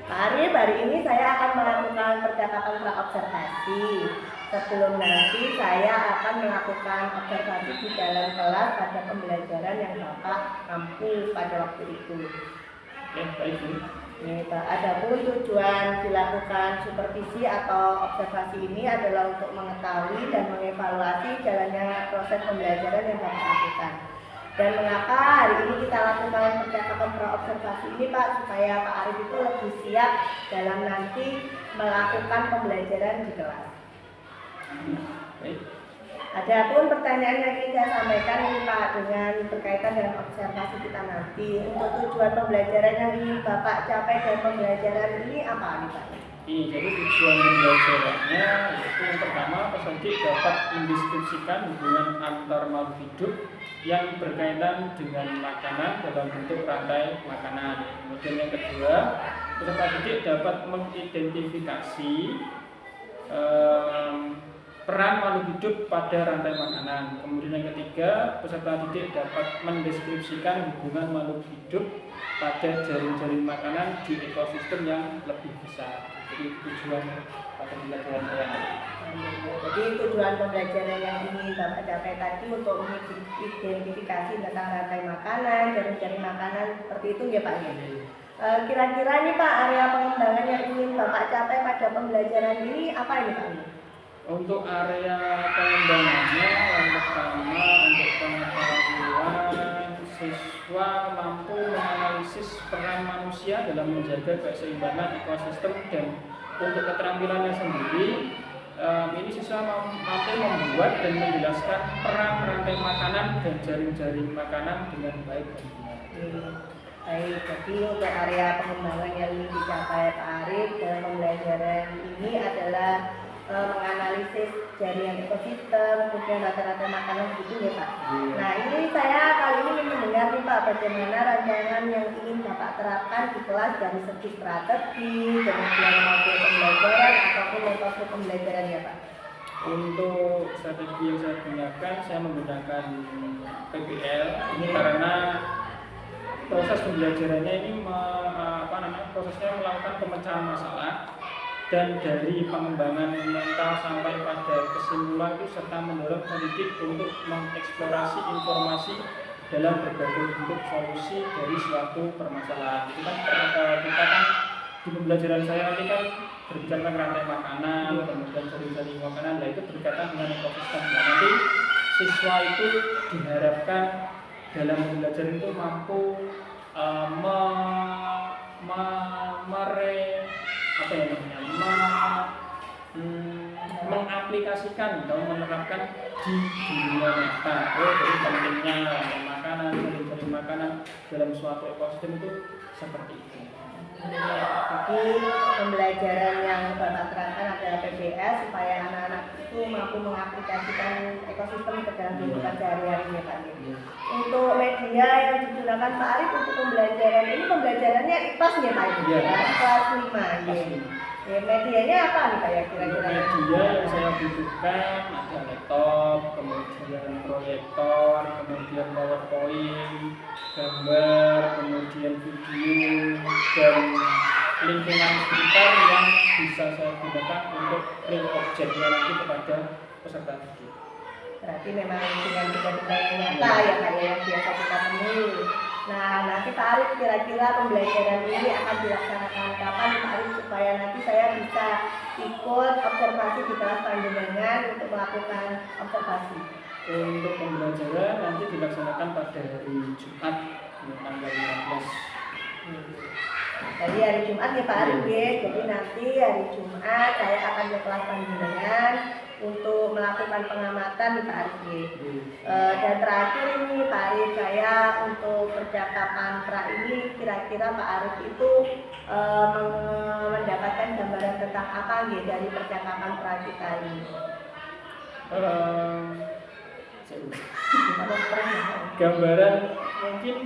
Pak Arif, hari ini saya akan melakukan percakapan praobservasi. Sebelum nanti saya akan melakukan observasi di dalam kelas pada pembelajaran yang Bapak mampu pada waktu itu. Baik Bu. Adapun tujuan dilakukan supervisi atau observasi ini adalah untuk mengetahui dan mengevaluasi jalannya proses pembelajaran yang Bapak lakukan. Dan mengapa hari ini kita lakukan percakapan praobservasi ini Pak, supaya Pak Arif itu lebih siap dalam nanti melakukan pembelajaran di kelas. Baik. Adapun pertanyaan yang ingin saya sampaikan ini Pak, dengan berkaitan dengan observasi kita nanti, untuk tujuan pembelajaran yang ingin Bapak capai dari pembelajaran ini apa nih Pak? Jadi tujuan pembelajarannya yaitu yang pertama, peserta dapat mendeskripsikan hubungan antar makhluk hidup yang berkaitan dengan makanan dalam bentuk rantai makanan. Kemudian yang kedua, peserta didik dapat mengidentifikasi peran makhluk hidup pada rantai makanan. Kemudian yang ketiga, peserta didik dapat mendeskripsikan hubungan makhluk hidup pada jaring-jaring makanan di ekosistem yang lebih besar. Jadi tujuan pada pembelajaran saya. Jadi tujuan pembelajaran yang ingin Bapak capai tadi untuk mengidentifikasi tentang rantai makanan, jaring-jaring makanan seperti itu ya Pak ya. Kira-kira nih Pak, area pengembangan yang ingin Bapak capai pada pembelajaran ini apa ini Pak? Untuk area pengembangannya yang pertama, untuk pengetahuan siswa mampu menganalisis peran manusia dalam menjaga keseimbangan ekosistem, dan untuk keterampilannya sendiri ini siswa mampu membuat dan menjelaskan peran rantai makanan dan jaring-jaring makanan dengan baik dan benar. Baik, jadi untuk area pengembangan yang ingin dicapai Pak Arif dalam pembelajaran ini adalah menganalisis jaringan ekosistem, kemudian rata-rata makanan gitu ya Pak. Nah ini saya kali ini ingin mendengar nih Pak, bagaimana rancangan yang ingin Bapak terapkan di kelas dari segi strategi, kemudian metode pembelajaran ataupun metode pembelajaran ya Pak. Untuk strategi yang saya gunakan, saya menggunakan PBL ini karena proses pembelajarannya ini prosesnya melakukan pemecahan masalah, dan dari pengembangan mental sampai pada kesimpulan itu, serta mendorong pendidik untuk mengeksplorasi informasi dalam berbagai bentuk solusi dari suatu permasalahan. Itu kan kita kan di pembelajaran saya nanti kan berbicara tentang rantai makanan, kemudian jaring-jaring makanan, nah itu berkaitan dengan ekosistem. Nah, nanti siswa itu diharapkan dalam pembelajaran itu mampu mengaplikasikan atau menerapkan di dunia nyata. Jadi pentingnya rantai makanan, jaring-jaring makanan dalam suatu ekosistem itu seperti itu. Jadi pembelajaran yang Bapak terangkan adalah PBS supaya anak-anak itu mampu mengaplikasikan ekosistem ke dalam kehidupan sehari-hari ya Pak. Untuk media yang digunakan Pak Arif untuk pembelajaran ini, pembelajarannya IPAS ya Pak? Kelas 5 ya. Medianya apa nih Pak ya kira-kira? Media yang saya butuhkan ada laptop, kemudian proyektor, kemudian PowerPoint, gambar, kemudian video, dan lingkungan sekitar yang bisa saya gunakan untuk real objeknya nanti kepada peserta didik. Berarti memang dengan benda-benda yang nyata ya Pak ya, yang biasa kita temui. Nah, nanti Pak Arif kira-kira pembelajaran ini akan dilaksanakan kapan Pak Arif, supaya nanti saya bisa ikut observasi di kelas panjenengan untuk melakukan observasi. Untuk pembelajaran nanti dilaksanakan pada hari Jumat tanggal 15. Jadi hari Jumat ya Pak Arif ya. Jadi nanti hari Jumat saya akan ke kelas panjenengan untuk melakukan pengamatan di Pak Arif ya. Dan terakhir ini Pak Arif, saya untuk percakapan pra ini kira-kira Pak Arif itu mendapatkan gambaran tentang apa ya dari percakapan pra kita ini? Gambaran mungkin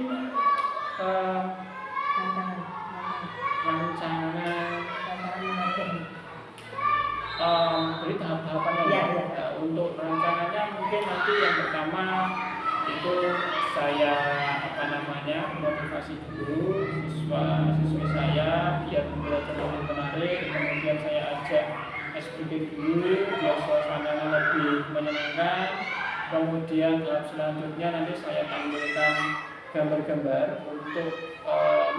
rancangan dari tahap-tahapannya ya. Untuk rancangannya mungkin nanti yang pertama itu saya motivasi dulu siswa-siswi saya biar belajar ajak SPP dulu biar suasananya lebih menyenangkan. Kemudian tahap selanjutnya nanti saya tampilkan gambar-gambar untuk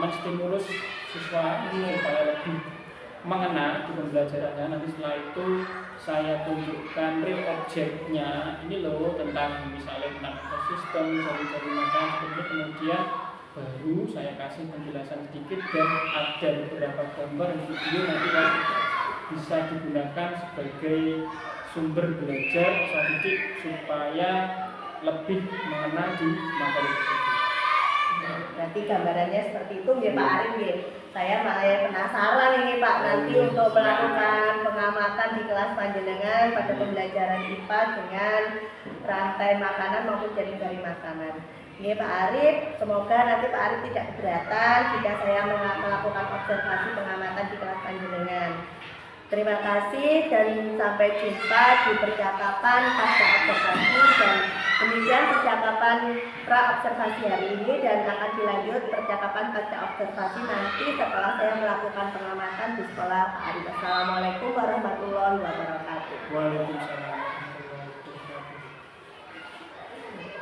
menstimulus siswa supaya lebih mengenal di pembelajarannya. Nanti setelah itu saya tunjukkan real objeknya, ini loh tentang misalnya tentang ekosistem, cari-cari makan seperti itu. Kemudian baru saya kasih penjelasan sedikit dan ada beberapa gambar dan video nanti yang bisa digunakan sebagai sumber belajar statistik supaya lebih mengenal di materi tersebut. Berarti gambarannya seperti itu ya Pak Arif ya. Saya malah penasaran ini Pak, nanti untuk melakukan pengamatan di kelas panjenengan pada pembelajaran IPA dengan rantai makanan maupun jari-jari makanan. Ini Pak Arif, semoga nanti Pak Arif tidak keberatan jika saya melakukan observasi pengamatan di kelas panjenengan. Terima kasih dan sampai jumpa di percakapan pasca observasi, dan demikian percakapan pra observasi hari ini, dan akan dilanjut percakapan pasca observasi nanti setelah saya melakukan pengamatan di sekolah Pak Arif. Assalamualaikum warahmatullahi wabarakatuh. Waalaikumsalam.